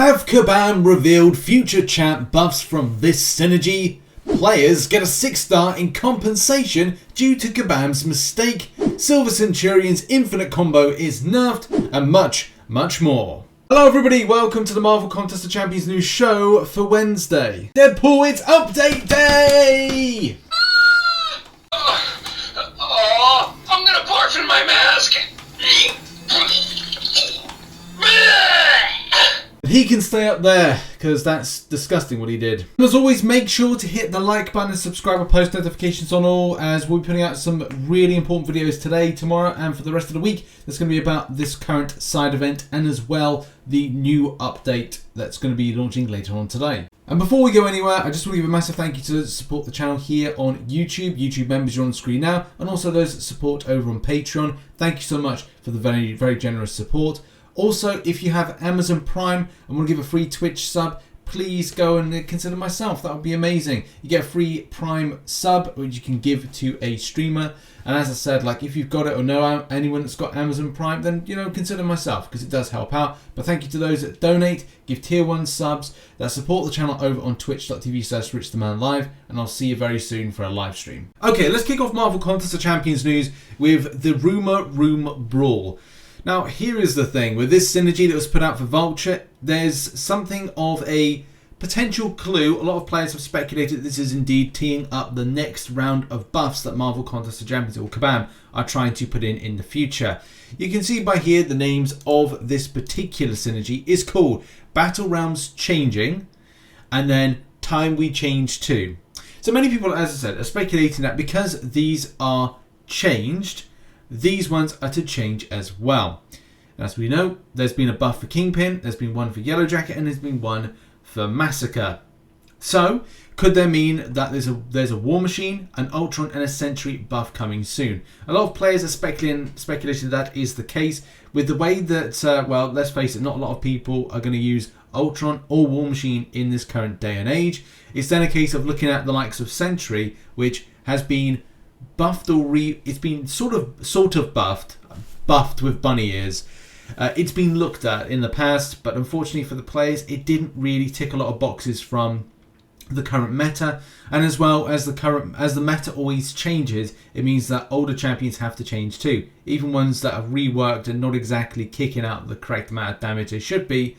Have Kabam revealed future champ buffs from this synergy? Players get a 6-star in compensation due to Kabam's mistake. Silver Centurion's infinite combo is nerfed, and much, much more. Hello everybody, welcome to the Marvel Contest of Champions news show for Wednesday. Deadpool, it's update day! I'm gonna barf in my mask! He can stay up there, because that's disgusting what he did. As always, make sure to hit the like button and subscribe and post notifications on all, as we'll be putting out some really important videos today, tomorrow, and for the rest of the week. That's going to be about this current side event, and as well, the new update that's going to be launching later on today. And before we go anywhere, I just want to give a massive thank you to those that support the channel here on YouTube. YouTube members, you're on the screen now, and also those that support over on Patreon. Thank you so much for the very, very generous support. Also, if you have Amazon Prime and want to give a free Twitch sub, please go and consider myself. That would be amazing. You get a free Prime sub, which you can give to a streamer. And as I said, like if you've got it or know anyone that's got Amazon Prime, then, you know, consider myself because it does help out. But thank you to those that donate, give tier 1 subs, that support the channel over on twitch.tv/RichTheMan live. And I'll see you very soon for a live stream. Okay, let's kick off Marvel Contest of Champions news with the Rumor Room Brawl. Now, here is the thing. With this synergy that was put out for Vulture, there's something of a potential clue. A lot of players have speculated that this is indeed teeing up the next round of buffs that Marvel Contest of Champions, or Kabam, are trying to put in the future. You can see by here the names of this particular synergy is called Battle Realms Changing, and then Time We Change To. So many people, as I said, are speculating that because these are changed, these ones are to change as well. As we know, there's been a buff for Kingpin, there's been one for Yellow Jacket, and there's been one for Massacre. So, could that mean that there's a War Machine, an Ultron, and a Sentry buff coming soon? A lot of players are speculating that is the case, with the way that, well, let's face it, not a lot of people are going to use Ultron or War Machine in this current day and age. It's then a case of looking at the likes of Sentry, which has been buffed or it's been sort of buffed with bunny ears. It's been looked at in the past, but unfortunately for the players, it didn't really tick a lot of boxes from the current meta. And as well as the meta always changes, it means that older champions have to change too. Even ones that are reworked and not exactly kicking out the correct amount of damage they should be,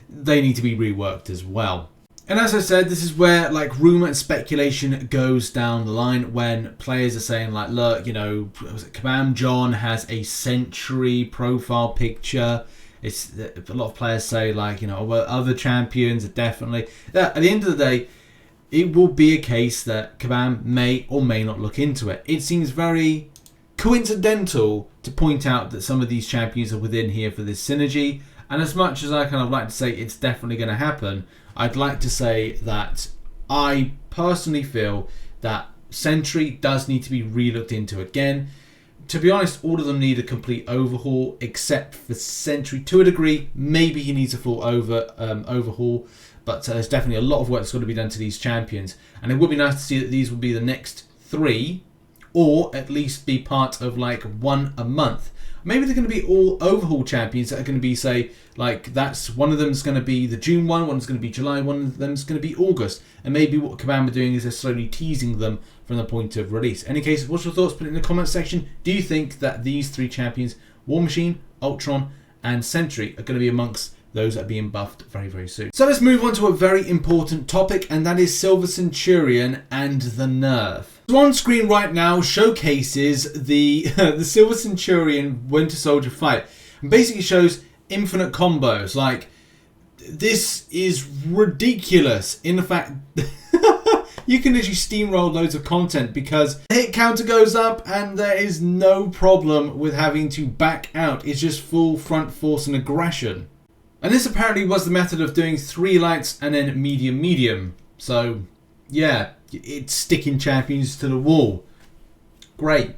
they need to be reworked as well. And as I said, this is where like rumor and speculation goes down the line when players are saying like, look, you know, Kabam John has a Sentry profile picture. It's a lot of players say like, you know, well, other champions are definitely. At the end of the day, it will be a case that Kabam may or may not look into it. It seems very coincidental to point out that some of these champions are within here for this synergy. And as much as I kind of like to say it's definitely going to happen, I'd like to say that I personally feel that Sentry does need to be re-looked into again. To be honest, all of them need a complete overhaul, except for Sentry to a degree. Maybe he needs a full overhaul, but there's definitely a lot of work that's got to be done to these champions. And it would be nice to see that these will be the next 3, or at least be part of like one a month. Maybe they're going to be all overhaul champions that are going to be, say, like that's one of them is going to be the June one, one's going to be July, one of them is going to be August. And maybe what Kabam are doing is they're slowly teasing them from the point of release. In any case, what's your thoughts? Put it in the comment section. Do you think that these 3 champions, War Machine, Ultron, and Sentry, are going to be amongst those that are being buffed very, very soon? So let's move on to a very important topic, and that is Silver Centurion and the Nerf. So on screen right now showcases the Silver Centurion Winter Soldier fight, and basically shows infinite combos. Like, this is ridiculous in the fact you can literally steamroll loads of content because the hit counter goes up and there is no problem with having to back out. It's just full front force and aggression. And this apparently was the method of doing 3 lights and then medium. So yeah, it's sticking champions to the wall. Great.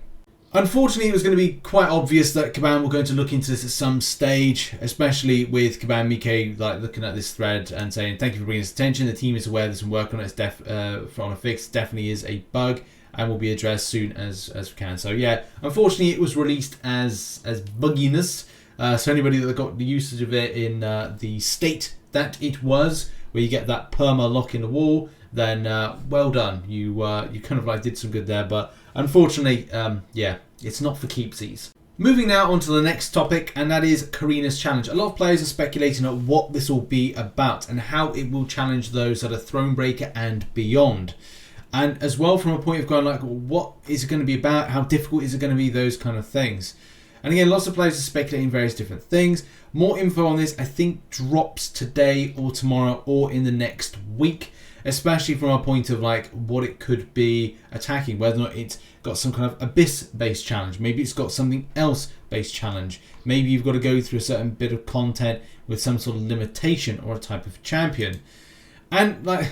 Unfortunately, it was going to be quite obvious that Kabam were going to look into this at some stage, especially with Kabam Mike like looking at this thread and saying, "Thank you for bringing this attention. The team is aware of this and working on it. It's on a fix. Definitely is a bug and will be addressed soon as we can." So yeah, unfortunately, it was released as bugginess. So anybody that got the usage of it in the state that it was, where you get that perma lock in the wall, then well done. You kind of like did some good there, but unfortunately, yeah, it's not for keepsies. Moving now on to the next topic, and that is Carinas challenge. A lot of players are speculating on what this will be about and how it will challenge those that are Thronebreaker and beyond. And as well from a point of going like, what is it going to be about? How difficult is it going to be? Those kind of things. And again, lots of players are speculating various different things. More info on this, I think, drops today or tomorrow or in the next week, especially from a point of like what it could be attacking, whether or not it's got some kind of abyss-based challenge. Maybe it's got something else-based challenge. Maybe you've got to go through a certain bit of content with some sort of limitation or a type of champion. And like,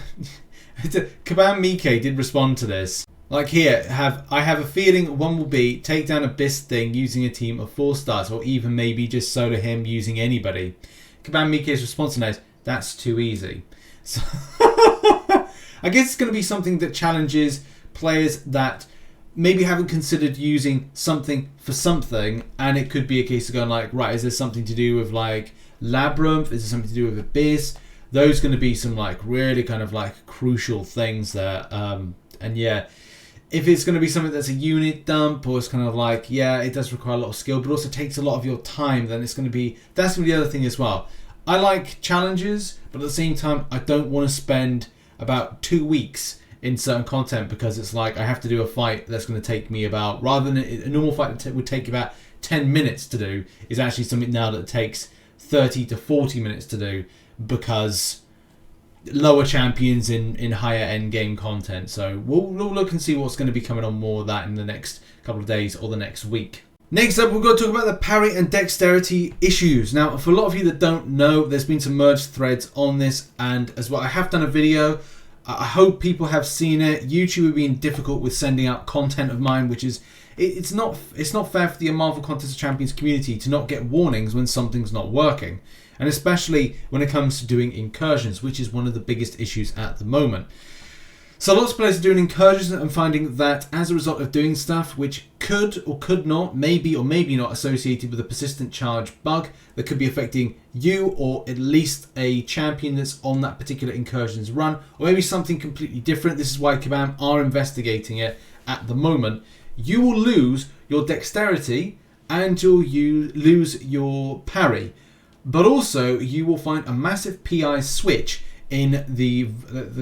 Kabam Mike did respond to this. Like here, I have a feeling one will be take down Abyss thing using a team of 4 stars, or even maybe just solo him using anybody. Kabam Mike's response to that is, that's too easy. So I guess it's going to be something that challenges players that maybe haven't considered using something for something, and it could be a case of going like, right, is there something to do with like Labyrinth? Is there something to do with Abyss? Those going to be some like really kind of like crucial things there. And yeah, if it's going to be something that's a unit dump, or it's kind of like, yeah, it does require a lot of skill, but also takes a lot of your time, then it's going to be, that's going to be the other thing as well. I like challenges, but at the same time, I don't want to spend about 2 weeks in certain content because it's like I have to do a fight that's going to take me about, rather than a normal fight that would take about 10 minutes to do, is actually something now that takes 30 to 40 minutes to do because lower champions in higher end game content. So we'll look and see what's going to be coming on more of that in the next couple of days or the next week. Next up, we're going to talk about the parry and dexterity issues. Now, for a lot of you that don't know, there's been some merged threads on this, and as well, I have done a video. I hope people have seen it. YouTube have been difficult with sending out content of mine, which is it's not fair for the Marvel Contest of Champions community to not get warnings when something's not working, and especially when it comes to doing incursions, which is one of the biggest issues at the moment. So lots of players are doing incursions and finding that as a result of doing stuff which could or could not, maybe or maybe not associated with a persistent charge bug that could be affecting you or at least a champion that's on that particular incursions run, or maybe something completely different. This is why Kabam are investigating it at the moment. You will lose your dexterity and you'll lose your parry, but also you will find a massive PI switch in the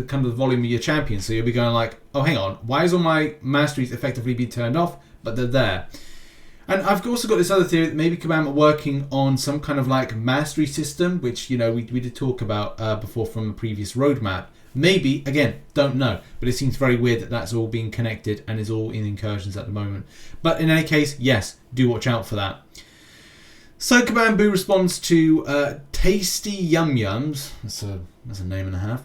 kind of the volume of your champion. So you'll be going like, oh, hang on, why is all my masteries effectively being turned off, but they're there? And I've also got this other theory that maybe Kabam are working on some kind of like mastery system, which, you know, we did talk about before from a previous roadmap. Maybe, again, don't know, but it seems very weird that that's all being connected and is all in incursions at the moment. But in any case, yes, do watch out for that. So Kabam Boo responds to Tasty Yum Yums. That's a name and a half.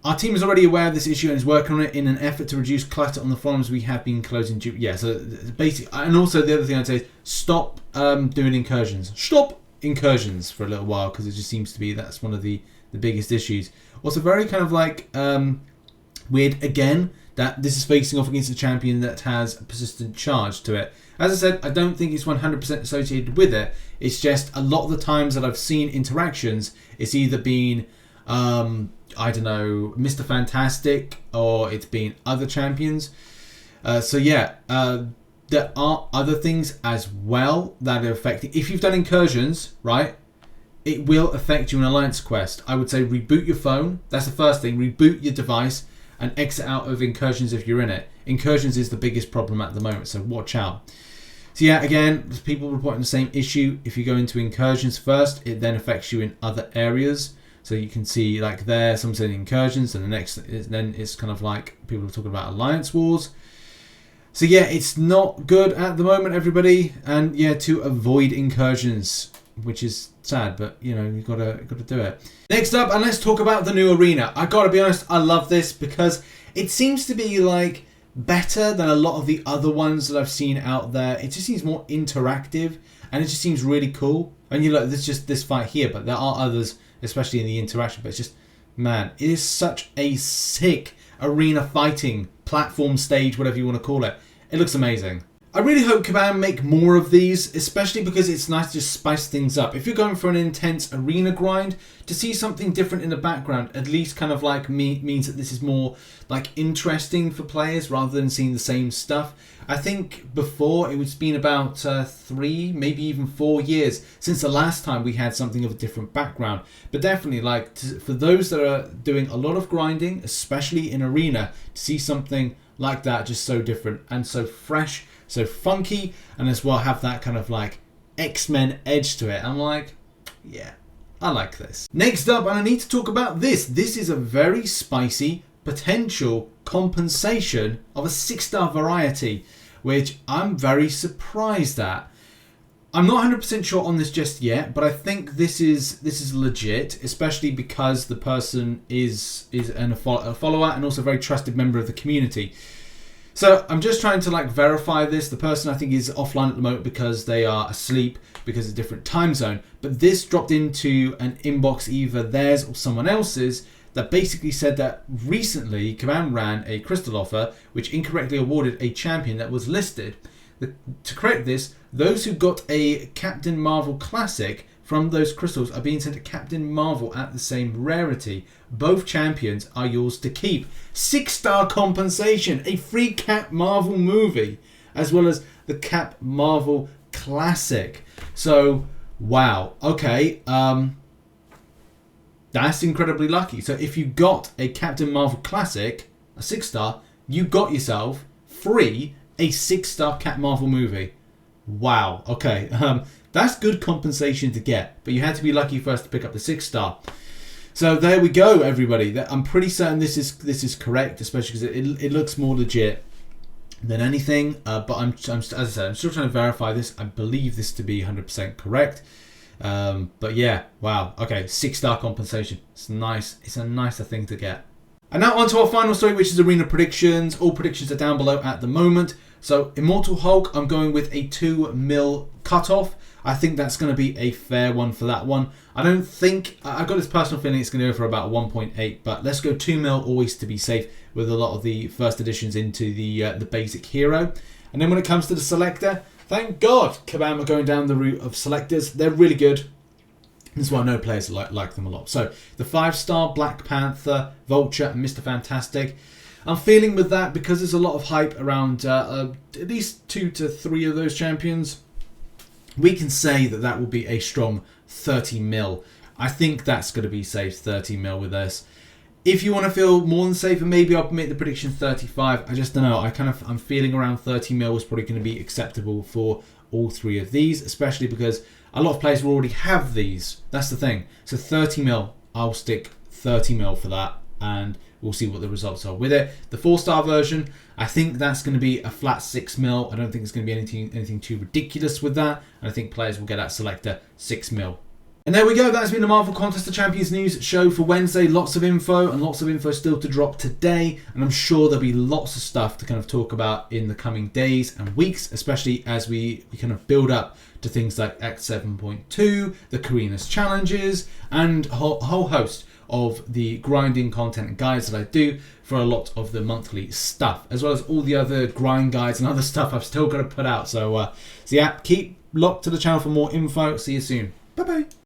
Our team is already aware of this issue and is working on it in an effort to reduce clutter on the forums. We have been closing. Yeah, so basically, and also the other thing I'd say is stop doing incursions. Stop incursions for a little while, because it just seems to be that's one of the biggest issues. Also, very kind of like weird again that this is facing off against a champion that has a persistent charge to it. As I said, I don't think it's 100% associated with it. It's just a lot of the times that I've seen interactions, it's either been, I don't know, Mr. Fantastic, or it's been other champions. So yeah, there are other things as well that are affecting. If you've done incursions, right, it will affect you in Alliance Quest. I would say reboot your phone. That's the first thing. Reboot your device and exit out of incursions if you're in it. Incursions is the biggest problem at the moment, so watch out. So yeah, again, people reporting the same issue. If you go into incursions first, it then affects you in other areas. So you can see like there, some saying incursions, and the next is, then it's kind of like people are talking about alliance wars. So yeah, it's not good at the moment, everybody, and yeah, to avoid incursions, which is sad, but you know, you've got to do it. Next up, and let's talk about the new arena. I gotta be honest, I love this because it seems to be like better than a lot of the other ones that I've seen out there. It just seems more interactive, and it just seems really cool. And you know, there's just this fight here, but there are others, especially in the interaction. But it's just, man, it is such a sick arena fighting platform stage, whatever you want to call it. It looks amazing. I really hope Kabam make more of these, especially because it's nice to just spice things up. If you're going for an intense arena grind, to see something different in the background at least kind of like means that this is more like interesting for players rather than seeing the same stuff. I think before it's been about 3, maybe even 4 years since the last time we had something of a different background. But definitely, like for those that are doing a lot of grinding, especially in arena, to see something like that just so different and so fresh, so funky, and as well have that kind of like X-Men edge to it. I'm like, yeah, I like this. Next up, and I need to talk about this. This is a very spicy potential compensation of a 6-star variety, which I'm very surprised at. I'm not 100% sure on this just yet, but I think this is legit, especially because the person is a follower and also a very trusted member of the community. So I'm just trying to like verify this. The person I think is offline at the moment because they are asleep because of a different time zone. But this dropped into an inbox, either theirs or someone else's, that basically said that recently Kabam ran a crystal offer which incorrectly awarded a champion that was listed. To correct this, those who got a Captain Marvel Classic from those crystals are being sent a Captain Marvel at the same rarity. Both champions are yours to keep. 6-star compensation, a free Cap Marvel movie, as well as the Cap Marvel Classic. So, wow. Okay, that's incredibly lucky. So if you got a Captain Marvel Classic, a 6-star, you got yourself free a 6-star Cap Marvel movie. Wow. Okay. That's good compensation to get, but you had to be lucky first to pick up the 6-star. So there we go, everybody. I'm pretty certain this is correct, especially because it looks more legit than anything. But as I said, I'm still trying to verify this. I believe this to be 100% correct. But yeah, wow. Okay, 6-star compensation. It's nice. It's a nicer thing to get. And now on to our final story, which is arena predictions. All predictions are down below at the moment. So Immortal Hulk, I'm going with a 2 mil cutoff. I think that's going to be a fair one for that one. I don't think, I've got this personal feeling it's going to go for about 1.8, but let's go 2 mil always to be safe with a lot of the first additions into the basic hero. And then when it comes to the Selector, thank God Kabam are going down the route of Selectors. They're really good. This is why I know players like them a lot. So the 5-star Black Panther, Vulture, and Mr. Fantastic. I'm feeling with that because there's a lot of hype around at least 2 to 3 of those champions. We can say that that will be a strong 30 mil. I think that's going to be safe 30 mil with this. If you want to feel more than safer, maybe I'll make the prediction 35. I just don't know. I'm feeling around 30 mil is probably going to be acceptable for all 3 of these, especially because a lot of players will already have these. That's the thing. So 30 mil, I'll stick 30 mil for that, and we'll see what the results are with it. The 4-star version, I think that's going to be a flat 6 mil. I don't think it's going to be anything too ridiculous with that. And I think players will get that Selector 6 mil. And there we go. That's been the Marvel Contest of Champions news show for Wednesday. Lots of info, and lots of info still to drop today. And I'm sure there'll be lots of stuff to kind of talk about in the coming days and weeks, especially as we kind of build up to things like Act 7.2, the Carinas challenges, and a whole host of the grinding content and guides that I do for a lot of the monthly stuff, as well as all the other grind guides and other stuff I've still got to put out. So yeah, keep locked to the channel for more info. See you soon. Bye bye.